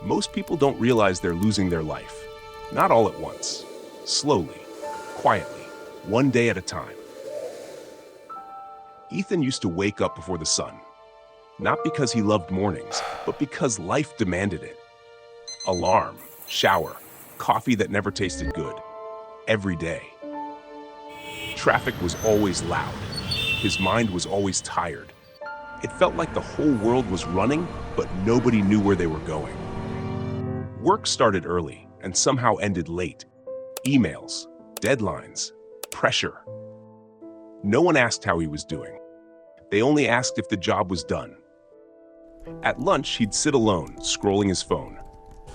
Most people don't realize they're losing their life. Not all at once. Slowly, quietly, one day at a time. Ethan used to wake up before the sun. Not because he loved mornings, but because life demanded it. Alarm, shower, coffee that never tasted good. Every day. Traffic was always loud. His mind was always tired. It felt like the whole world was running, but nobody knew where they were going. Work started early and somehow ended late. Emails, deadlines, pressure. No one asked how he was doing. They only asked if the job was done. At lunch, he'd sit alone, scrolling his phone,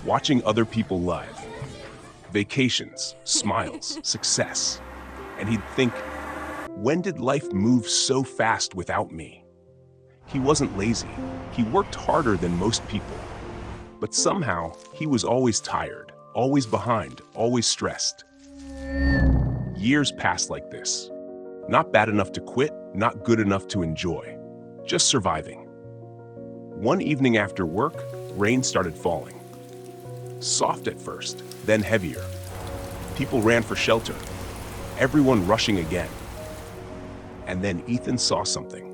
watching other people live. Vacations, smiles, success. And he'd think, when did life move so fast without me? He wasn't lazy. He worked harder than most people. But somehow, he was always tired, always behind, always stressed. Years passed like this. Not bad enough to quit, not good enough to enjoy. Just surviving. One evening after work, rain started falling. Soft at first, then heavier. People ran for shelter. Everyone rushing again. And then Ethan saw something.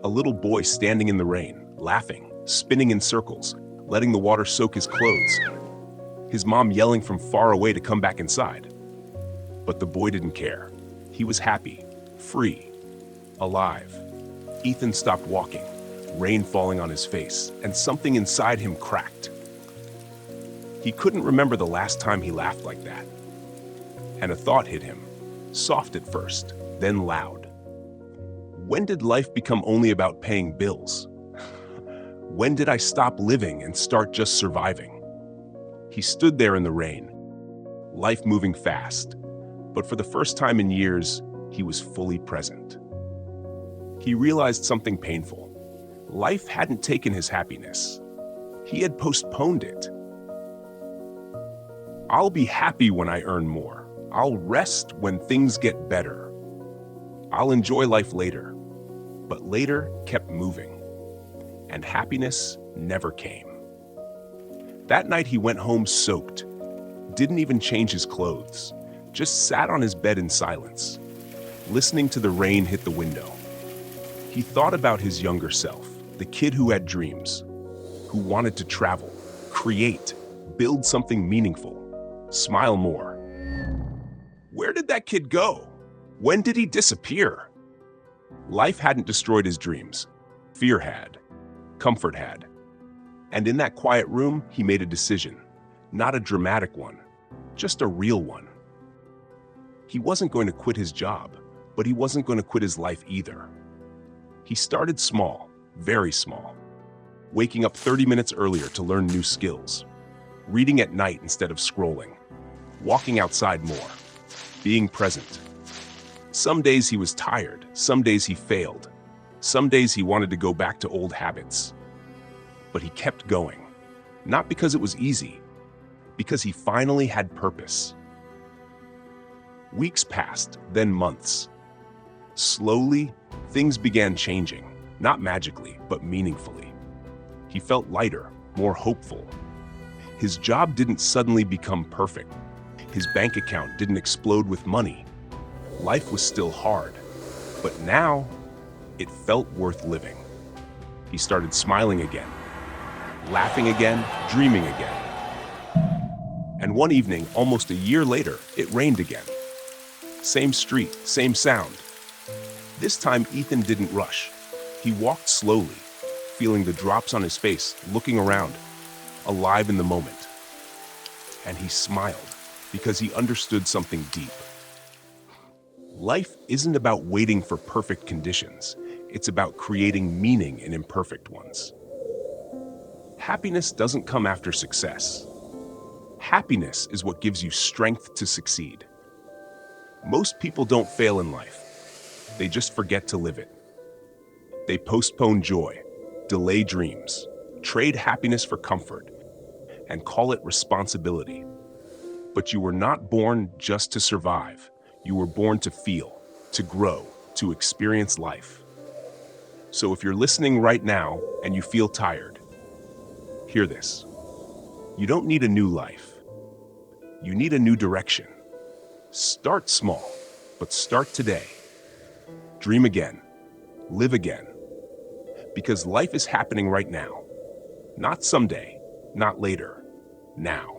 A little boy standing in the rain, laughing, spinning in circles, letting the water soak his clothes. His mom yelling from far away to come back inside. But the boy didn't care. He was happy, free, alive. Ethan stopped walking, rain falling on his face, and something inside him cracked. He couldn't remember the last time he laughed like that. And a thought hit him, soft at first, then loud. When did life become only about paying bills? When did I stop living and start just surviving? He stood there in the rain, life moving fast, but for the first time in years, he was fully present. He realized something painful. Life hadn't taken his happiness. He had postponed it. I'll be happy when I earn more. I'll rest when things get better. I'll enjoy life later. But later kept moving, and happiness never came. That night he went home soaked, didn't even change his clothes, just sat on his bed in silence, listening to the rain hit the window. He thought about his younger self, the kid who had dreams, who wanted to travel, create, build something meaningful, smile more. Where did that kid go? When did he disappear? Life hadn't destroyed his dreams. Fear had. Comfort had. And in that quiet room, he made a decision. Not a dramatic one, just a real one. He wasn't going to quit his job, but he wasn't going to quit his life either. He started small, very small. Waking up 30 minutes earlier to learn new skills. Reading at night instead of scrolling. Walking outside more. Being present. Some days he was tired, some days he failed. Some days he wanted to go back to old habits. But he kept going. Not because it was easy, because he finally had purpose. Weeks passed, then months. Slowly, things began changing, not magically, but meaningfully. He felt lighter, more hopeful. His job didn't suddenly become perfect. His bank account didn't explode with money. Life was still hard, but now it felt worth living. He started smiling again, laughing again, dreaming again. And one evening, almost a year later, it rained again. Same street, same sound. This time, Ethan didn't rush. He walked slowly, feeling the drops on his face, looking around, alive in the moment. And he smiled because he understood something deep. Life isn't about waiting for perfect conditions. It's about creating meaning in imperfect ones. Happiness doesn't come after success. Happiness is what gives you strength to succeed. Most people don't fail in life. They just forget to live it. They postpone joy, delay dreams, trade happiness for comfort, and call it responsibility. But you were not born just to survive. You were born to feel, to grow, to experience life. So if you're listening right now and you feel tired, hear this. You don't need a new life. You need a new direction. Start small, but start today. Dream again. Live again. Because life is happening right now. Not someday, not later. Now.